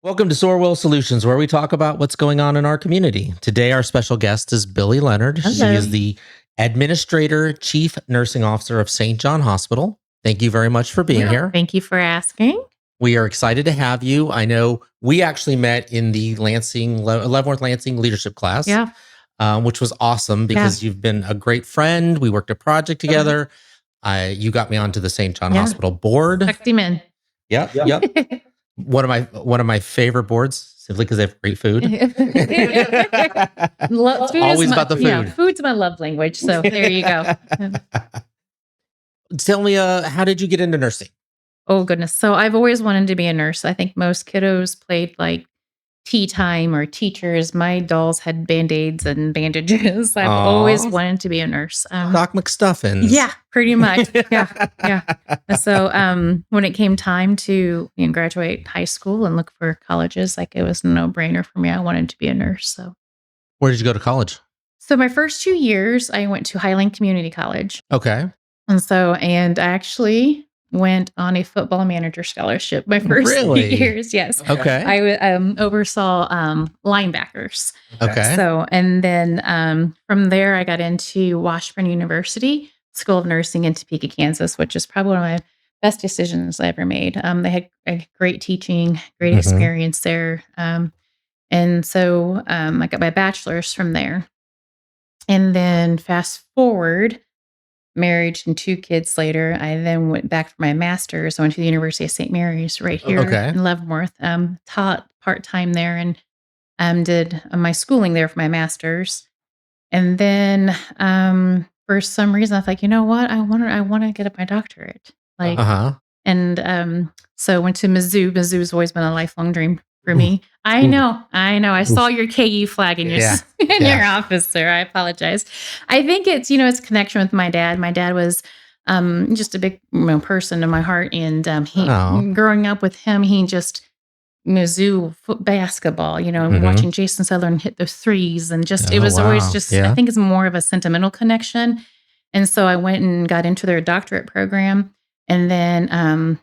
Welcome to SorWil Solutions, where we talk about what's going on in our community. Today, our special guest is Billie Leonard. She Hello. is the Administrator, Chief Nursing Officer of St. John Hospital. Thank you very much for being here. Thank you for asking. We are excited to have you. I know we actually met in the Leavenworth Lansing leadership class, Yeah. which was awesome because you've been a great friend. We worked a project together. You got me onto the St. John Hospital board. Tucked him in. Yep. One of my favorite boards, simply because they have great food. Always about the food. Yeah, food's my love language. So there you go. Tell me, how did you get into nursing? Oh, goodness. So I've always wanted to be a nurse. I think most kiddos played like tea time or teachers. My dolls had Band-Aids and bandages. I've always wanted to be a nurse. Doc McStuffins. Yeah, pretty much. Yeah. So when it came time to graduate high school and look for colleges, like it was a no-brainer for me. I wanted to be a nurse. So Where did you go to college? So my first 2 years, I went to Highland Community College. Okay. And I actually went on a football manager scholarship my first few years. Yes. Okay. I oversaw linebackers. Okay. So, and then from there, I got into Washburn University School of Nursing in Topeka, Kansas, which is probably one of my best decisions I ever made. They had a great teaching, great experience there. And so I got my bachelor's from there. And then fast forward, marriage and 2 kids later, I then went back for my master's. I went to the University of St. Mary's right here in Leavenworth. Taught part-time there and did my schooling there for my master's. And then for some reason, I was like, you know what? I want to get my doctorate. So I went to Mizzou. Mizzou's always been a lifelong dream for me. I know. I saw your KU flag in your your office, sir. I apologize. I think it's it's connection with my dad. My dad was just a big person in my heart, and growing up with him, he just Mizzou basketball. Watching Jason Sutherland hit those threes, and just it was always just. I think it's more of a sentimental connection, and so I went and got into their doctorate program, and then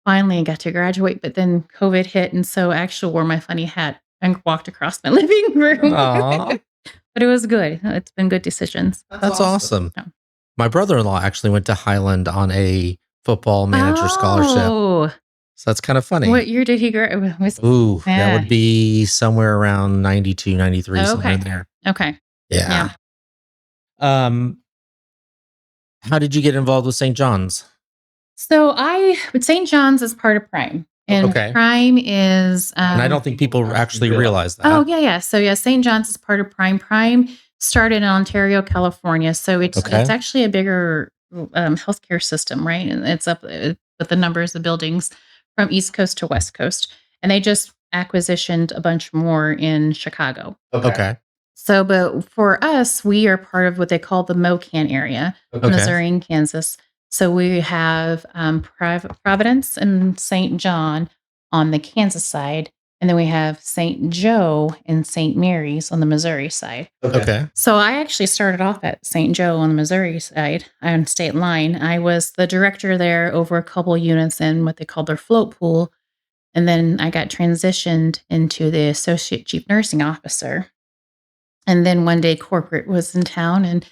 finally got to graduate, but then COVID hit. And so I actually wore my funny hat and walked across my living room. But it was good. It's been good decisions. That's awesome. Yeah. My brother-in-law actually went to Highland on a football manager scholarship. So that's kind of funny. What year did he graduate? That would be somewhere around 92, 93, somewhere in there. Okay. Yeah. How did you get involved with St. John's? So St. John's is part of Prime. And Prime is... and I don't think people actually realize that. Oh, yeah. So St. John's is part of Prime. Prime started in Ontario, California. So it's actually a bigger healthcare system, right? And it's up with the numbers of buildings from East Coast to West Coast. And they just acquisitioned a bunch more in Chicago. Okay. So, but for us, we are part of what they call the MoCan area, Missouri and Kansas. So we have Providence and St. John on the Kansas side, and then we have St. Joe and St. Mary's on the Missouri side. Okay. So I actually started off at St. Joe on the Missouri side on state line. I was the director there over a couple units in what they call their float pool, and then I got transitioned into the associate chief nursing officer. And then one day corporate was in town, and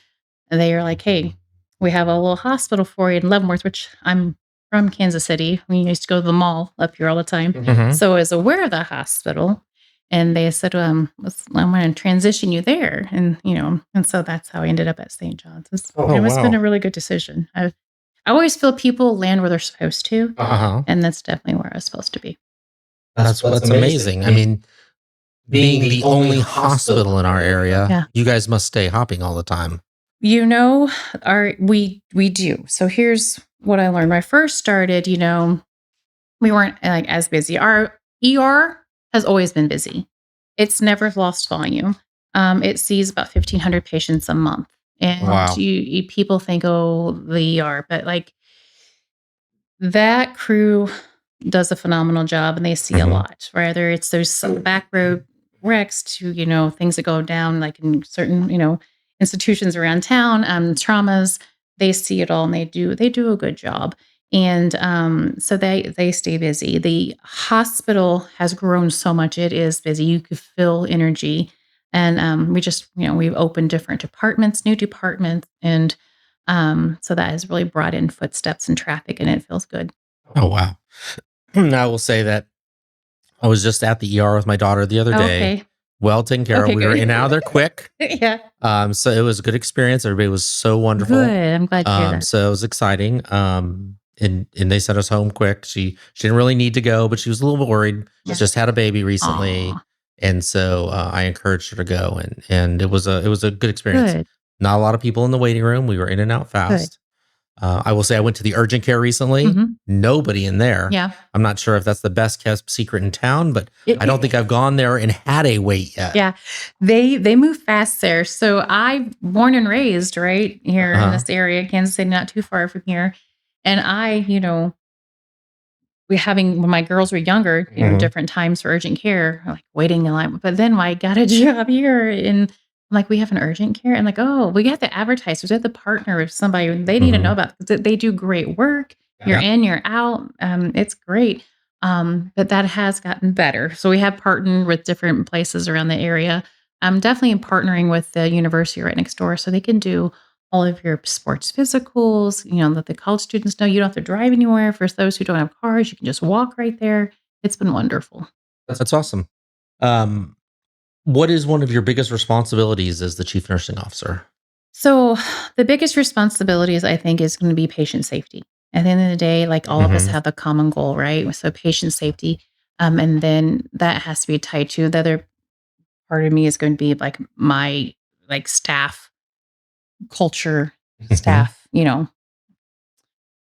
they were like, hey, we have a little hospital for you in Leavenworth, which I'm from Kansas City. We used to go to the mall up here all the time. So I was aware of the hospital. And they said, I'm going to transition you there. And, and so that's how I ended up at St. John's. It's been a really good decision. I always feel people land where they're supposed to. And that's definitely where I was supposed to be. That's amazing. I mean, being the only hospital in our area, you guys must stay hopping all the time. We do. So here's what I learned. When I first started, we weren't like as busy. Our ER has always been busy. It's never lost volume. It sees about 1,500 patients a month. And people think, the ER, but like that crew does a phenomenal job, and they see a lot. Whether it's those back road wrecks to, things that go down like in certain, institutions around town, traumas, they see it all, and they do a good job. And so they stay busy. The hospital has grown so much; it is busy. You could feel energy, and we just we've opened different departments, new departments, and so that has really brought in footsteps and traffic, and it feels good. Oh, wow. I will say that I was just at the ER with my daughter the other day. Okay. Well taken care of. Okay, We were good. in and out of there quick. Yeah. So it was a good experience. Everybody was so wonderful. Good. I'm glad to hear that. So it was exciting. And they sent us home quick. She didn't really need to go, but she was a little worried. Yeah. She just had a baby recently. Aw. And so I encouraged her to go, and it was a good experience. Good. Not a lot of people in the waiting room. We were in and out fast. I will say I went to the urgent care recently. Mhm. Nobody in there. Yeah. I'm not sure if that's the best kept secret in town, but I don't think I've gone there and had a wait yet. Yeah. They move fast there. So I born and raised right here in this area, Kansas City, not too far from here. And when my girls were younger, different times for urgent care, like waiting in line. But then I got a job here, and I'm like, we have an urgent care, and like, oh, we have to advertise. We have to partner with somebody. They need to know about it. They do great work. You're in, you're out. It's great. But that has gotten better. So we have partnered with different places around the area. I'm definitely partnering with the university right next door, so they can do all of your sports physicals, let the college students know you don't have to drive anywhere. For those who don't have cars, you can just walk right there. It's been wonderful. That's awesome. What is one of your biggest responsibilities as the chief nursing officer? So the biggest responsibilities, I think, is going to be patient safety. At the end of the day, like all of us have a common goal, right? So patient safety. And then that has to be tied to the other part of me is going to be like my staff culture, staff,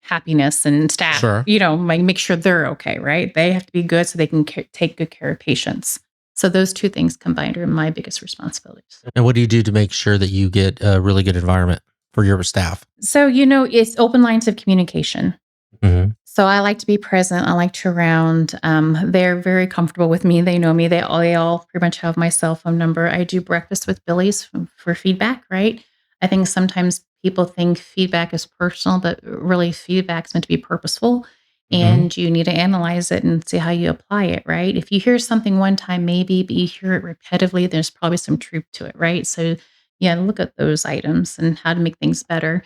happiness and staff, Sure. make sure they're okay, right? They have to be good so they can take good care of patients. So those two things combined are my biggest responsibilities. And what do you do to make sure that you get a really good environment for your staff? So, it's open lines of communication. So I like to be present. I like to round. They're very comfortable with me. They know me. They all pretty much have my cell phone number. I do breakfast with Billy's for feedback, right? I think sometimes people think feedback is personal, but really feedback is meant to be purposeful. And you need to analyze it and see how you apply it, right? If you hear something one time, maybe, but you hear it repetitively, there's probably some truth to it, right? So, yeah, look at those items and how to make things better.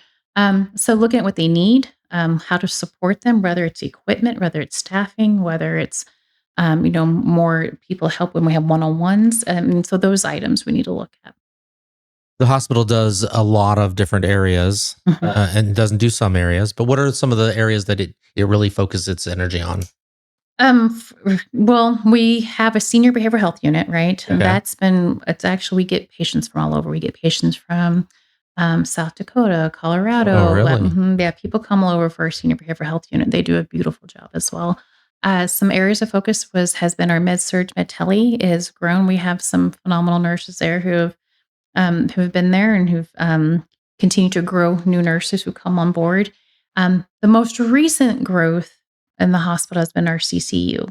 So looking at what they need, how to support them, whether it's equipment, whether it's staffing, whether it's, more people help when we have one-on-ones. And so those items we need to look at. The hospital does a lot of different areas and doesn't do some areas, but what are some of the areas that it really focuses its energy on? Well, we have a senior behavioral health unit, right? And Okay. it's actually, we get patients from all over. We get patients from South Dakota, Colorado. Oh, really? Yeah, people come all over for our senior behavioral health unit. They do a beautiful job as well. Some areas of focus has been our med-surg med-tele is grown. We have some phenomenal nurses there who have been there and who've continued to grow new nurses who come on board. The most recent growth in the hospital has been our CCU.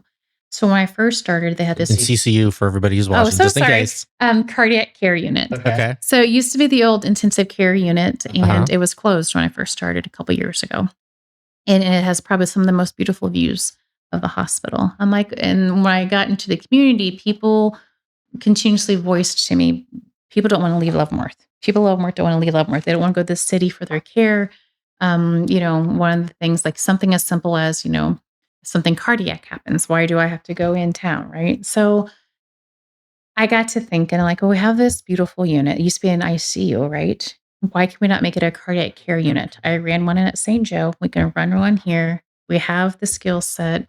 So when I first started, they had this And CCU for everybody who's watching, so just in sorry. case. Cardiac care unit. Okay. So it used to be the old intensive care unit, and it was closed when I first started a couple years ago. And it has probably some of the most beautiful views of the hospital. And when I got into the community, people continuously voiced to me, people don't want to leave Leavenworth. People in Leavenworth don't want to leave Leavenworth. They don't want to go to the city for their care. One of the things like something as simple as, something cardiac happens. Why do I have to go in town? Right. So I got to thinking like, we have this beautiful unit. It used to be an ICU, right? Why can we not make it a cardiac care unit? I ran one in at St. Joe. We can run one here. We have the skill set.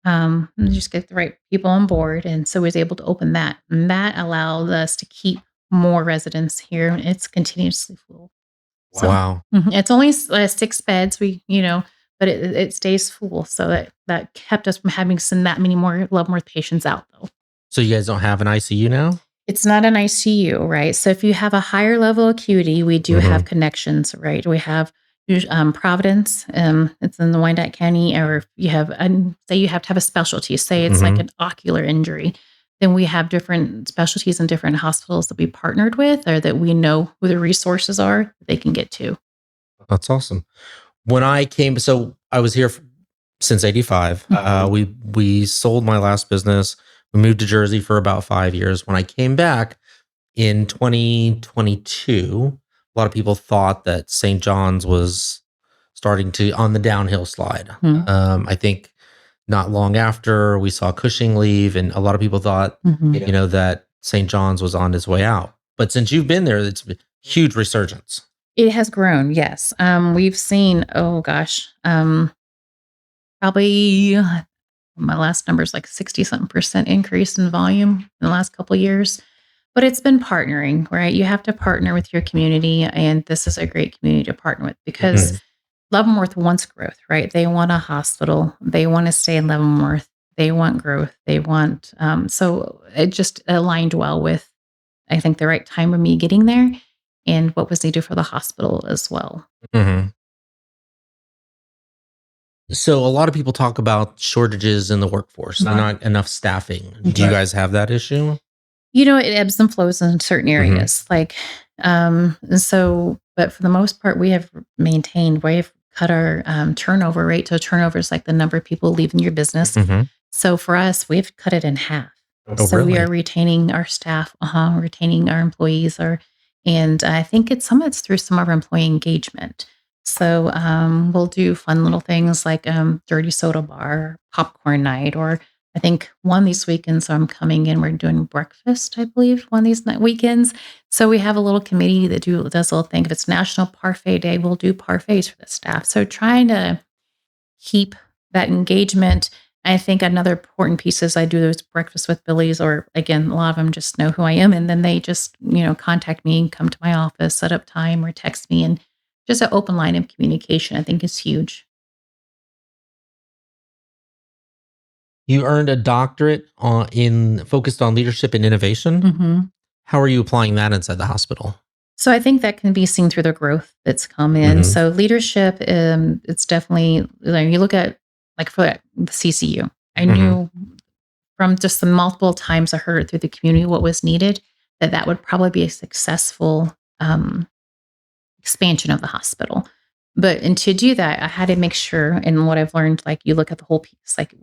And just get the right people on board. And so we was able to open that. And that allowed us to keep more residents here. And it's continuously full. So, Wow. It's only 6 beds, but it stays full. So that kept us from having that many more Leavenworth patients out though. So you guys don't have an ICU now? It's not an ICU, right? So if you have a higher level acuity, we do have connections, right? We have Providence, it's in the Wyandotte County, or if you have, say you have to have a specialty, say it's like an ocular injury, then we have different specialties in different hospitals that we partnered with or that we know who the resources are that they can get to. That's awesome. when I came, so I was here since 85. We sold my last business. We moved to Jersey for about 5 years. When I came back in 2022, a lot of people thought that St. John's was starting to on the downhill slide. I think not long after we saw Cushing leave, and a lot of people thought, that St. John's was on its way out. But since you've been there, it's been huge resurgence. It has grown, yes. We've seen, probably my last number is like 60-something% increase in volume in the last couple of years. But it's been partnering, right? You have to partner with your community, and this is a great community to partner with because Leavenworth wants growth, right? They want a hospital. They want to stay in Leavenworth. They want growth. They want, so it just aligned well with, I think, the right time of me getting there and what was needed for the hospital as well. So a lot of people talk about shortages in the workforce, not enough staffing. Do you guys have that issue? It ebbs and flows in certain areas. But for the most part, we've cut our turnover rate. So turnover is like the number of people leaving your business. So for us, we've cut it in half. So really? We are retaining our staff, retaining our employees, and I think some of it's through some of our employee engagement. So we'll do fun little things like dirty soda bar, popcorn night, or I think one of these weekends I'm coming in, we're doing breakfast, I believe, one of these weekends. So we have a little committee that does a little thing. If it's National Parfait Day, we'll do parfaits for the staff. So trying to keep that engagement. I think another important piece is I do those breakfasts with Billies, or again, a lot of them just know who I am. And then they just, contact me, come to my office, set up time or text me, and just an open line of communication, I think, is huge. You earned a doctorate focused on leadership and innovation. How are you applying that inside the hospital? So I think that can be seen through the growth that's come in. So leadership, it's definitely, you look at, like for the CCU, I knew from just the multiple times I heard it through the community what was needed, that would probably be a successful expansion of the hospital. And to do that, I had to make sure, and what I've learned, like you look at the whole piece, like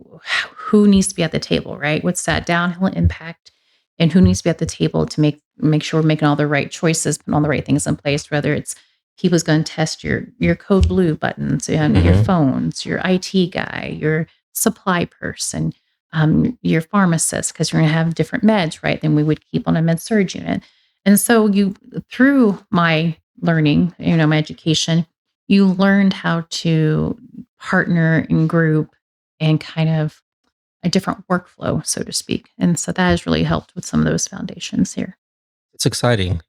who needs to be at the table, right? What's that downhill impact, and who needs to be at the table to make sure we're making all the right choices, putting all the right things in place, whether it's people's going to test your code blue buttons, your phones, your IT guy, your supply person, your pharmacist, because you're going to have different meds, right, than we would keep on a med surg unit. And so through my learning, my education, you learned how to partner in group and kind of a different workflow, so to speak. And so that has really helped with some of those foundations here. It's exciting.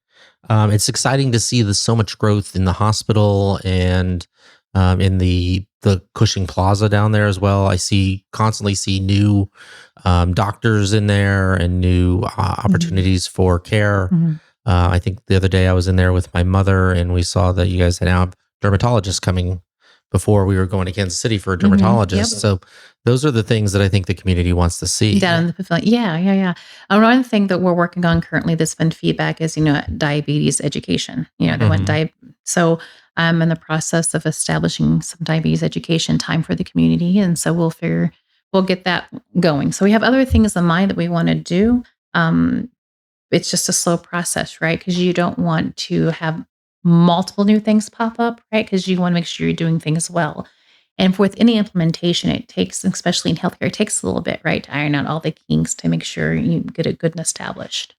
It's exciting to see so much growth in the hospital and in the Cushing Plaza down there as well. I constantly see new doctors in there and new opportunities for care. I think the other day I was in there with my mother, and we saw that you guys had now dermatologists coming before we were going to Kansas City for a dermatologist. So those are the things that I think the community wants to see. Down in the pavilion. Yeah. One thing that we're working on currently that's been feedback is, diabetes education. They want So I'm in the process of establishing some diabetes education time for the community. And so we'll get that going. So we have other things in mind that we want to do. It's just a slow process, right? Because you don't want to have multiple new things pop up, right? Because you want to make sure you're doing things well. And with any implementation, it takes, especially in healthcare, it takes a little bit, right, to iron out all the kinks to make sure you get it good and established.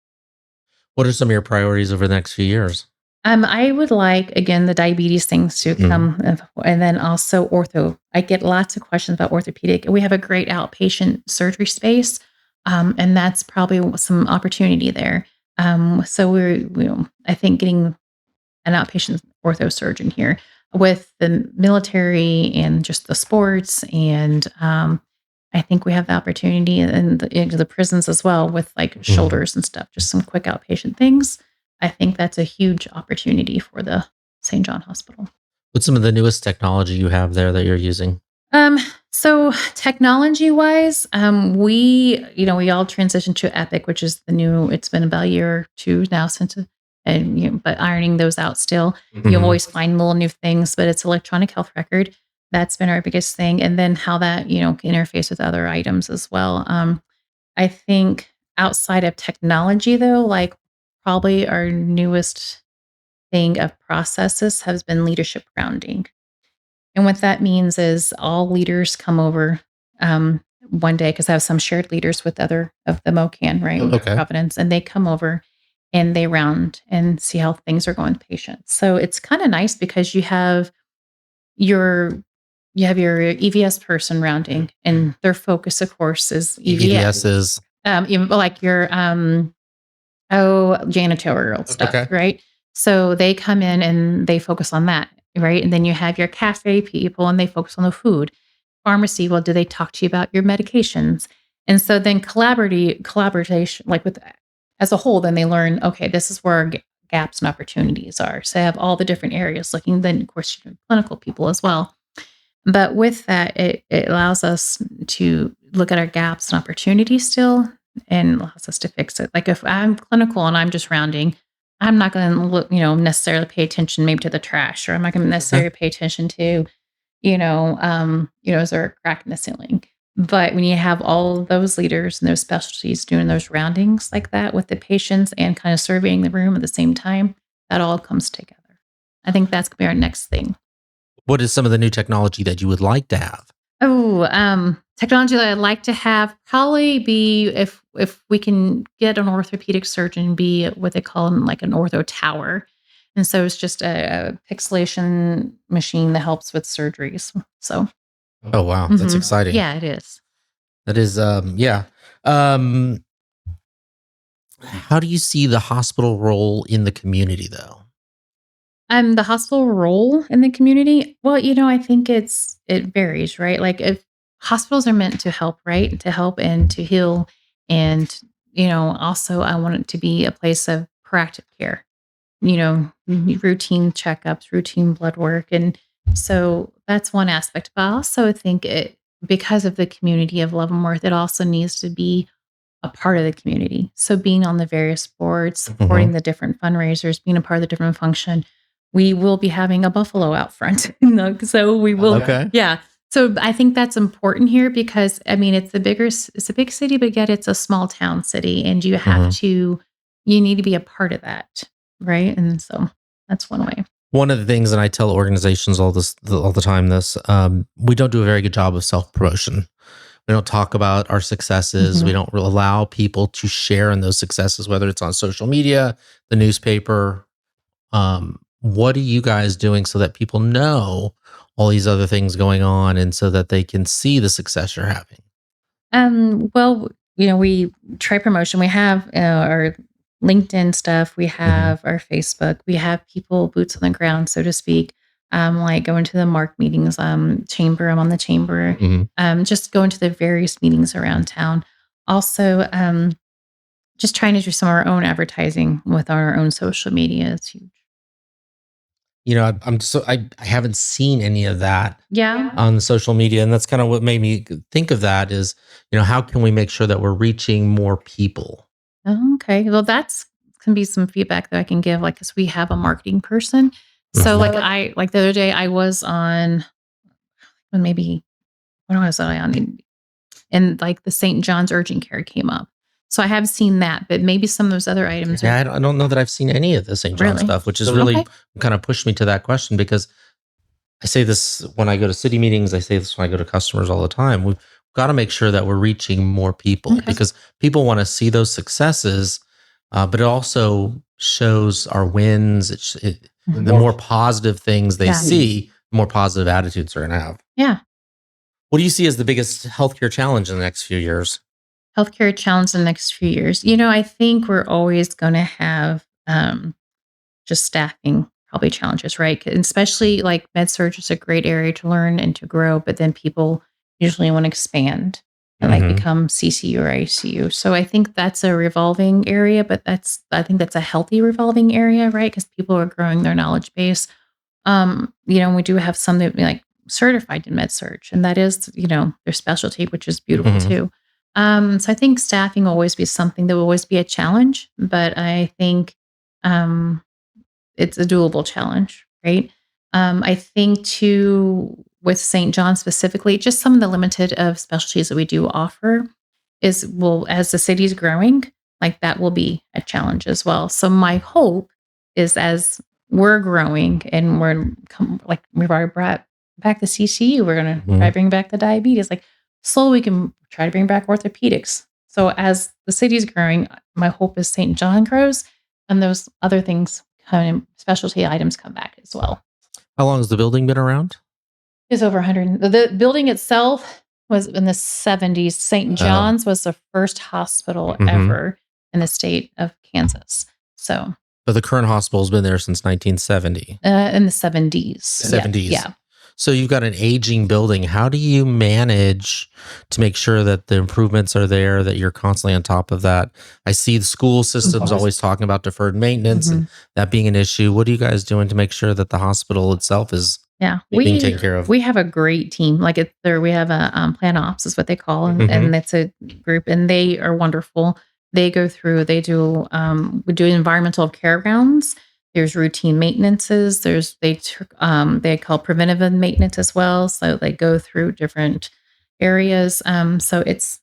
What are some of your priorities over the next few years? I would like, again, the diabetes things to come, and then also ortho. I get lots of questions about orthopedic. We have a great outpatient surgery space, and that's probably some opportunity there. So I think getting an outpatient ortho surgeon here with the military and just the sports. And I think we have the opportunity in the prisons as well with like shoulders and stuff, just some quick outpatient things. I think that's a huge opportunity for the St. John Hospital. What's some of the newest technology you have there that you're using? So technology wise, we all transitioned to Epic, which is it's been about a year or two now since and but ironing those out still. You Mhm. always find little new things, but it's electronic health record. That's been our biggest thing, and then how that can interface with other items as well. I think outside of technology, though, like probably our newest thing of processes has been leadership grounding. And what that means is all leaders come over one day because I have some shared leaders with other of the MOCAN, right? Okay. Providence, and they come over and they round and see how things are going with patients. So it's kind of nice because your you have your EVS person rounding, and their focus, of course, is EVS. EVS is Like your janitorial stuff, okay. right? So they come in and they focus on that, right? And then you have your cafe people and they focus on the food. Pharmacy, well, do they talk to you about your medications? And so then collaboration, like with as a whole, then they learn, okay, this is where our gaps and opportunities are. So I have all the different areas looking, then of course, clinical people as well. But with that, it allows us to look at our gaps and opportunities still and allows us to fix it. Like if I'm clinical and I'm just rounding, I'm not going to look, necessarily pay attention maybe to the trash, or I'm not going to necessarily pay attention to, is there a crack in the ceiling? But when you have all those leaders and those specialties doing those roundings like that with the patients and kind of surveying the room at the same time, that all comes together. I think that's going to be our next thing. What is some of the new technology that you would like to have? Technology that I'd like to have probably be if we can get an orthopedic surgeon be what they call like an ortho tower. And so it's just a pixelation machine that helps with surgeries. So, Oh wow, that's exciting. Yeah, it is. That is yeah. How do you see the hospital role in the community though? The hospital role in the community, well, I think it varies, right? Like if hospitals are meant to help, right? To help and to heal. And, also I want it to be a place of proactive care, routine checkups, routine blood work. And so that's one aspect. But I also think because of the community of Leavenworth, it also needs to be a part of the community. So being on the various boards, supporting the different fundraisers, being a part of the different function. We will be having a buffalo out front. So we will. Okay. Yeah. So I think that's important here because it's a big city, but yet it's a small town city, and you need to be a part of that, right? And so that's one way. One of the things, and I tell organizations all the time, we don't do a very good job of self-promotion. We don't talk about our successes. We don't allow people to share in those successes, whether it's on social media, the newspaper. What are you guys doing so that people know all these other things going on and so that they can see the success you're having? Well, we try promotion. We have our LinkedIn stuff. We have our Facebook. We have people boots on the ground, so to speak. Like going to the MARC meetings, chamber. I'm on the chamber. Just going to the various meetings around town. Also, just trying to do some of our own advertising with our own social media. It's huge. I haven't seen any of that Yeah. on the social media, and that's kind of what made me think of that is, how can we make sure that we're reaching more people? Oh, okay. Well, can be some feedback that I can give, like, because we have a marketing person. So, like the other day, I was on, maybe what was I on? And like the St. John's urgent care came up. So I have seen that, but maybe some of those other items. Yeah, I don't know that I've seen any of the St. John stuff, which is really kind of pushed me to that question because I say this when I go to city meetings. I say this when I go to customers all the time. We've got to make sure that we're reaching more people because people want to see those successes, but it also shows our wins. The more positive things they see, the more positive attitudes they're going to have. Yeah. What do you see as the biggest healthcare challenge in the next few years? Healthcare challenge in the next few years. I think we're always going to have just staffing probably challenges, right? And especially like med surg is a great area to learn and to grow, but then people usually want to expand and like become CCU or ICU. So I think that's a revolving area, but I think that's a healthy revolving area, right? Because people are growing their knowledge base. We do have some that like certified in med surg, and that is, their specialty, which is beautiful too. So I think staffing will always be something that will always be a challenge, but I think it's a doable challenge, right? I think too with St. John specifically, just some of the limited of specialties that we do offer is well as the city's growing, like that will be a challenge as well. So my hope is as we're growing and like we've already brought back the CCU, we're gonna try to bring back the diabetes. Like slowly we can try to bring back orthopedics. So as the city's growing, my hope is St. John grows and those other things kind of specialty items come back as well. How long has the building been around? It's over 100. The building itself was in the 70s. St. John's was the first hospital ever in the state of Kansas. So, but the current hospital's been there since 1970. In the 70s. 70s. Yeah. So you've got an aging building. How do you manage to make sure that the improvements are there, that you're constantly on top of that? I see the school systems always talking about deferred maintenance and that being an issue. What are you guys doing to make sure that the hospital itself is being taken care of? We have a great team. Like we have a plan ops is what they call, and it's a group, and they are wonderful. They go through. They do. We do environmental care rounds. There's routine maintenances. They call preventive maintenance as well. So they go through different areas. So it's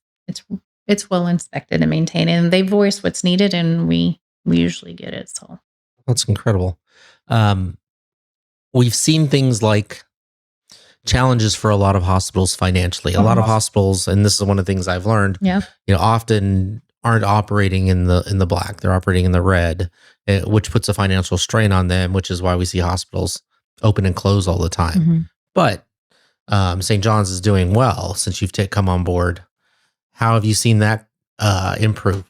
well inspected and maintained, and they voice what's needed, and we usually get it. So that's incredible. We've seen things like challenges for a lot of hospitals financially. A lot of hospitals, and this is one of the things I've learned. Often aren't operating in the black; they're operating in the red, which puts a financial strain on them. Which is why we see hospitals open and close all the time. But St. John's is doing well since you've come on board. How have you seen that improve?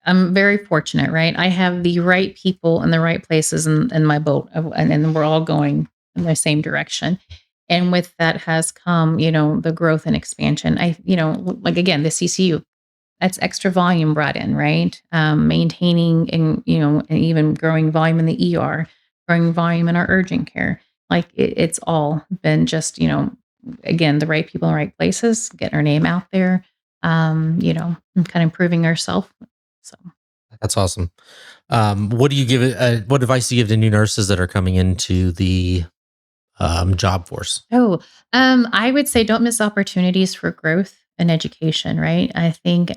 I'm very fortunate, right? I have the right people in the right places in my boat, and we're all going in the same direction. And with that has come, the growth and expansion. Like again, the CCU, that's extra volume brought in, right? Maintaining and even growing volume in the ER, growing volume in our urgent care. Like it's all been just, again, the right people in the right places, getting our name out there, and kind of improving ourselves. So that's awesome. What do you give? What advice do you give to new nurses that are coming into the job force? I would say don't miss opportunities for growth and education. Right? I think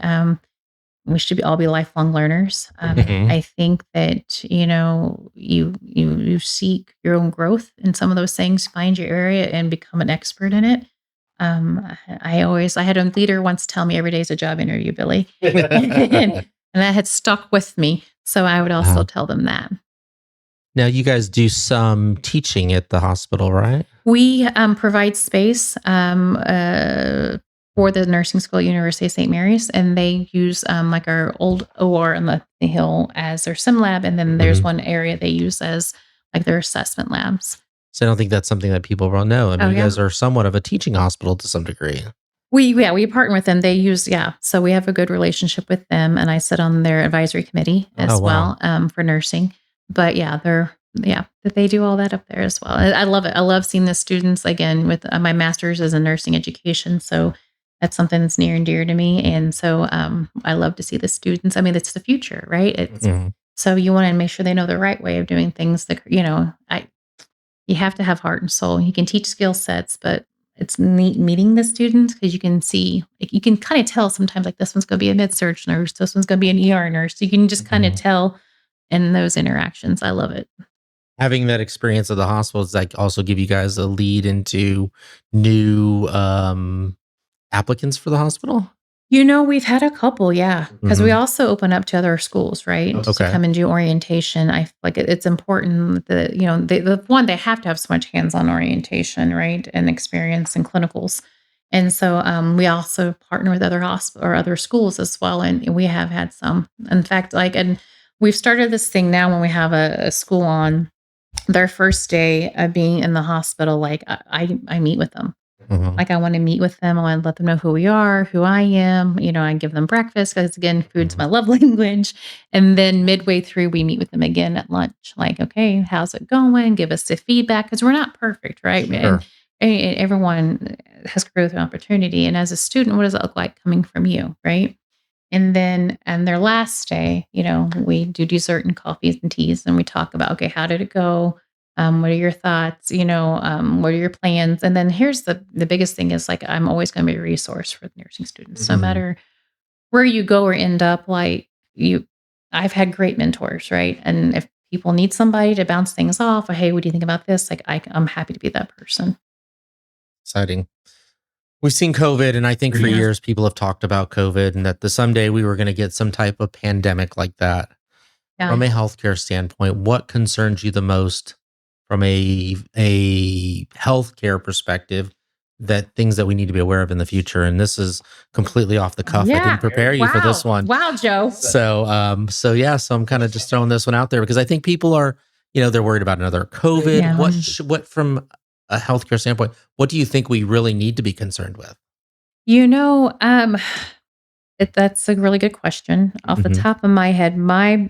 we should all be lifelong learners. I think that you seek your own growth in some of those things, find your area, and become an expert in it. I had a leader once tell me every day is a job interview, Billie. And that had stuck with me. So I would also tell them that. Now, you guys do some teaching at the hospital, right? We provide space for the nursing school at University of St. Mary's, and they use like our old OR on the hill as their sim lab. And then there's one area they use as like their assessment labs. So I don't think that's something that people will know. I mean, you guys are somewhat of a teaching hospital to some degree. We partner with them. They use, so we have a good relationship with them, and I sit on their advisory committee as well for nursing. But they do all that up there as well. I love it. I love seeing the students again with my master's is in nursing education. So that's something that's near and dear to me. And so I love to see the students. I mean, it's the future, right? So you want to make sure they know the right way of doing things. You have to have heart and soul. You can teach skill sets, but it's neat meeting the students because you can see, you can kind of tell sometimes like this one's going to be a med-surg nurse, this one's going to be an ER nurse. You can just kind of tell in those interactions. I love it. Having that experience at the hospital does like also give you guys a lead into new applicants for the hospital? We've had a couple, because we also open up to other schools, right? Okay. To come and do orientation. I feel like it's important that, they have to have so much hands-on orientation, right? And experience in clinicals. And so we also partner with other hospitals or other schools as well. And we have had some, in fact, and we've started this thing now when we have a school on their first day of being in the hospital, like I meet with them. Like I want to meet with them. I want to let them know who we are, who I am. I give them breakfast because again, food's my love language. And then midway through, we meet with them again at lunch. Like, okay, how's it going? Give us the feedback because we're not perfect, right? Sure. And everyone has growth and opportunity. And as a student, what does it look like coming from you, right? And then on their last day, we do dessert and coffees and teas, and we talk about, okay, how did it go? What are your thoughts? What are your plans? And then here's the biggest thing is like, I'm always going to be a resource for the nursing students, no matter where you go or end up. I've had great mentors, right? And if people need somebody to bounce things off, or hey, what do you think about this? Like, I'm happy to be that person. Exciting. We've seen COVID, and I think for years people have talked about COVID and that someday we were going to get some type of pandemic like that. Yeah. From a healthcare standpoint, what concerns you the most from a healthcare perspective, that things that we need to be aware of in the future? And this is completely off the cuff. I didn't prepare you for this one. Wow, Joe. So I'm kind of just throwing this one out there because I think people are, they're worried about another COVID. Yeah. What from a healthcare standpoint, what do you think we really need to be concerned with? That's a really good question. Off the top of my head, my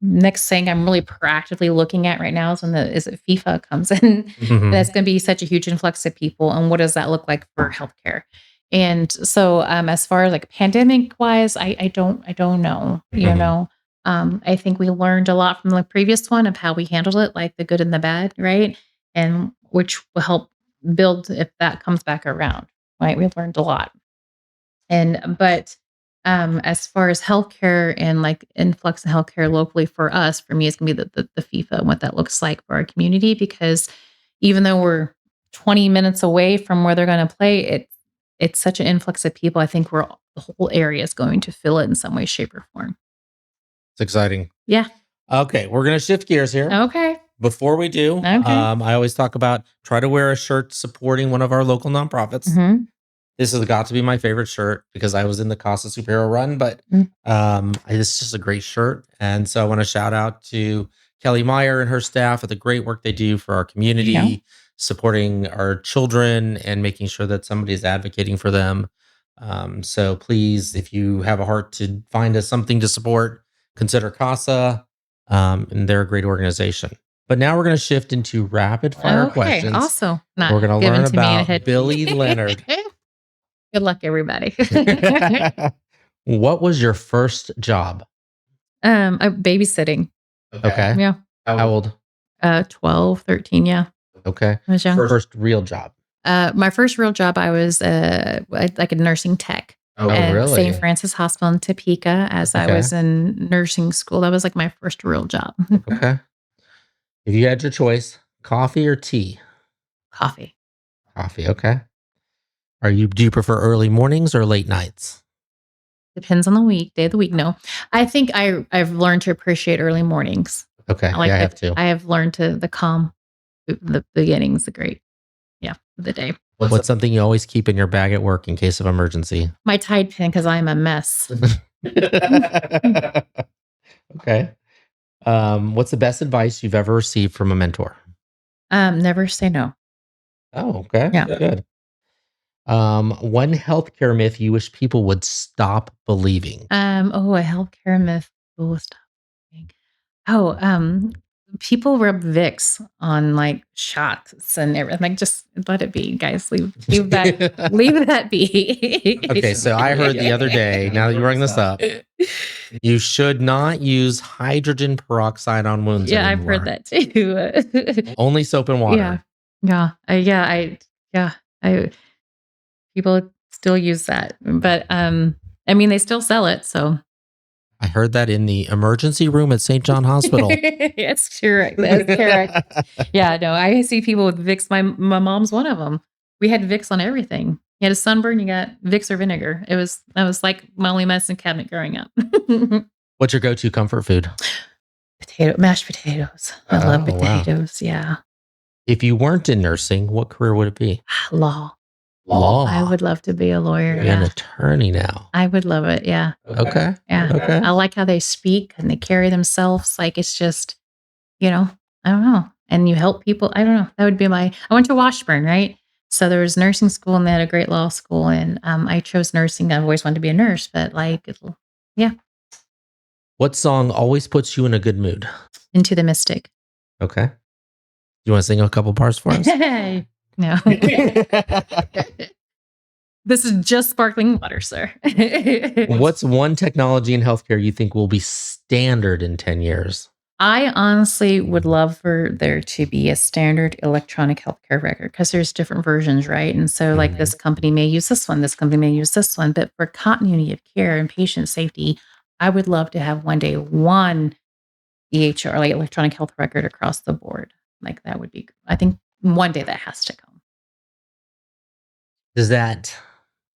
next thing I'm really proactively looking at right now is FIFA comes in. That's going to be such a huge influx of people, and what does that look like for healthcare? And so, as far as like pandemic wise, I don't know. I think we learned a lot from the previous one of how we handled it, like the good and the bad, right? And which will help build if that comes back around, right? We've learned a lot. But as far as healthcare and like influx of healthcare locally for me, it's gonna be the FIFA and what that looks like for our community. Because even though we're 20 minutes away from where they're going to play, it's such an influx of people. I think the whole area is going to fill it in some way, shape, or form. It's exciting. Yeah. Okay, we're gonna shift gears here. Okay. Before we do, I always talk about try to wear a shirt supporting one of our local nonprofits. This has got to be my favorite shirt because I was in the Casa Superhero run, but it's just a great shirt. And so I want to shout out to Kelly Meyer and her staff for the great work they do for our community, supporting our children and making sure that somebody's advocating for them. So please, if you have a heart to find us something to support, consider Casa. And they're a great organization. But now we're going to shift into rapid fire questions. Also, we're going to learn about Billie Leonard. Good luck, everybody. What was your first job? Babysitting. Okay. Yeah. How old? 12, 13. Yeah. Okay. I was young. First real job. My first real job, I was like a nursing tech. Oh, at really? St. Francis Hospital in Topeka as I was in nursing school. That was like my first real job. Okay. If you had your choice, coffee or tea? Coffee. Coffee. Okay. Do you prefer early mornings or late nights? Depends on the day of the week. No, I think I've learned to appreciate early mornings. Okay. I have too. I have learned the calm, the beginnings, the day. What's something you always keep in your bag at work in case of emergency? My Tide pen, because I'm a mess. Okay. What's the best advice you've ever received from a mentor? Never say no. Oh, okay. Yeah. Good. One healthcare myth you wish people would stop believing. A healthcare myth people will stop believing. People rub Vicks on like shots and everything. Like, just let it be, guys. Leave that be. Okay, so I heard the other day, now that you bring this up, you should not use hydrogen peroxide on wounds anymore. I've heard that too. Only soap and water. People still use that, but they still sell it. So I heard that in the emergency room at St. John Hospital. That's correct. That's correct. Yeah, no, I see people with Vicks. My mom's one of them. We had Vicks on everything. You had a sunburn, you got Vicks or vinegar. That was like my only medicine cabinet growing up. What's your go-to comfort food? Mashed potatoes. I love potatoes. Wow. Yeah. If you weren't in nursing, what career would it be? Law. Law. I would love to be a lawyer. You're an attorney now. I would love it. Yeah. Okay. Yeah. Okay. I like how they speak and they carry themselves. Like, it's just, I don't know. And you help people. I don't know. That would be I went to Washburn, right? So there was nursing school and they had a great law school. And I chose nursing. I've always wanted to be a nurse, but yeah. What song always puts you in a good mood? Into the Mystic. Okay. You want to sing a couple parts for us? No. This is just sparkling water, sir. What's one technology in healthcare you think will be standard in 10 years? I honestly would love for there to be a standard electronic healthcare record because there's different versions, right? And so, like, this company may use this one, this company may use this one, but for continuity of care and patient safety, I would love to have one day one EHR, like electronic health record across the board. Like, that would be, I think one day that has to come. Does that,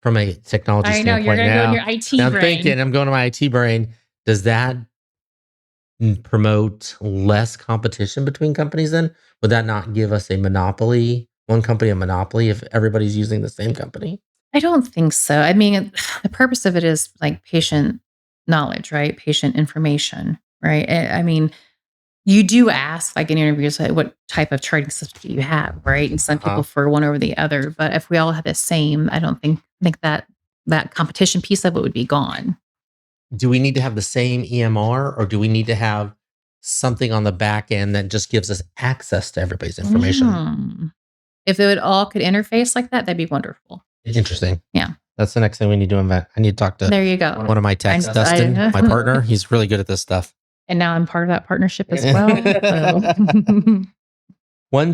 from a technology I know you're standpoint going to go in now, your IT I'm brain. thinking, I'm going to my IT brain. Does that promote less competition between companies then? Would that not give us a monopoly, one company a monopoly if everybody's using the same company? I don't think so. I mean, the purpose of it is like patient knowledge, right? Patient information, right? I mean, you do ask, like in interviews, like, what type of charting system do you have, right? And some people for one over the other. But if we all have the same, I don't think that competition piece of it would be gone. Do we need to have the same EMR, or do we need to have something on the back end that just gives us access to everybody's information? If they would all could interface like that, that'd be wonderful. Interesting. Yeah. That's the next thing we need to invent. I need to talk to There you go. one of my techs, Dustin, my partner. He's really good at this stuff. And now I'm part of that partnership as well. So. One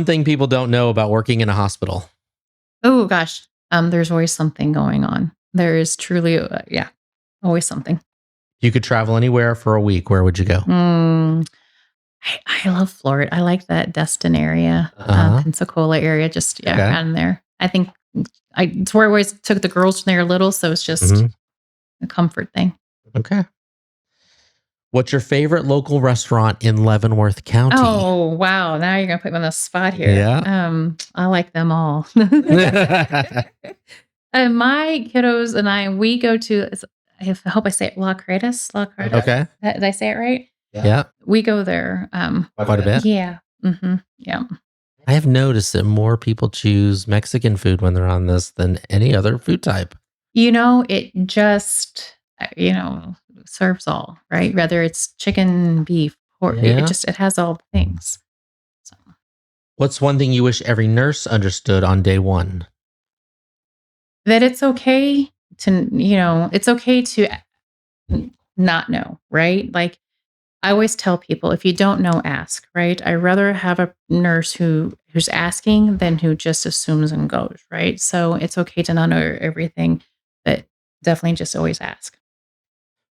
thing people don't know about working in a hospital. Oh gosh, there's always something going on. There is truly, always something. You could travel anywhere for a week. Where would you go? I love Florida. I like that Destin area, Pensacola area, just around there. I think it's where I always took the girls when they were little, so it's just a comfort thing. Okay. What's your favorite local restaurant in Leavenworth County? Oh, wow. Now you're going to put me on the spot here. Yeah. I like them all. My kiddos and I, we go to, I hope I say it, La Credas. Okay. Did I say it right? Yeah. We go there. Quite a bit? Yeah. Mm-hmm. Yeah. I have noticed that more people choose Mexican food when they're on this than any other food type. It just, serves all, right? Whether it's chicken, beef, pork, it has all the things. So. What's one thing you wish every nurse understood on day one? That it's okay to not know, right? Like, I always tell people, if you don't know, ask, right? I'd rather have a nurse who's asking than who just assumes and goes, right? So it's okay to not know everything, but definitely just always ask.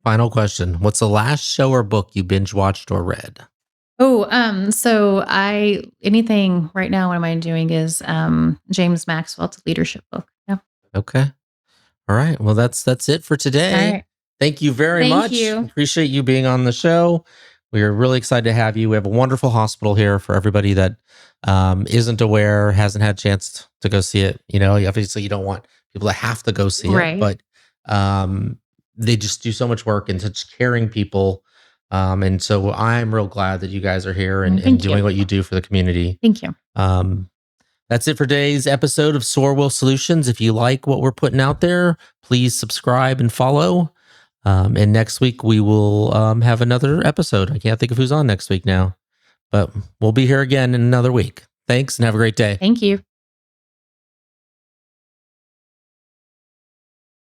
Final question. What's the last show or book you binge watched or read? So anything right now, what am I doing is James Maxwell's leadership book. Yeah. Okay. All right. Well, that's it for today. All right. Thank you very much. Appreciate you being on the show. We are really excited to have you. We have a wonderful hospital here for everybody that isn't aware, hasn't had a chance to go see it. Obviously you don't want people to have to go see it, but they just do so much work and such caring people. And so I'm real glad that you guys are here and doing what you do for the community. Thank you. That's it for today's episode of SorWil Solutions. If you like what we're putting out there, please subscribe and follow. And next week we will have another episode. I can't think of who's on next week now, but we'll be here again in another week. Thanks and have a great day. Thank you.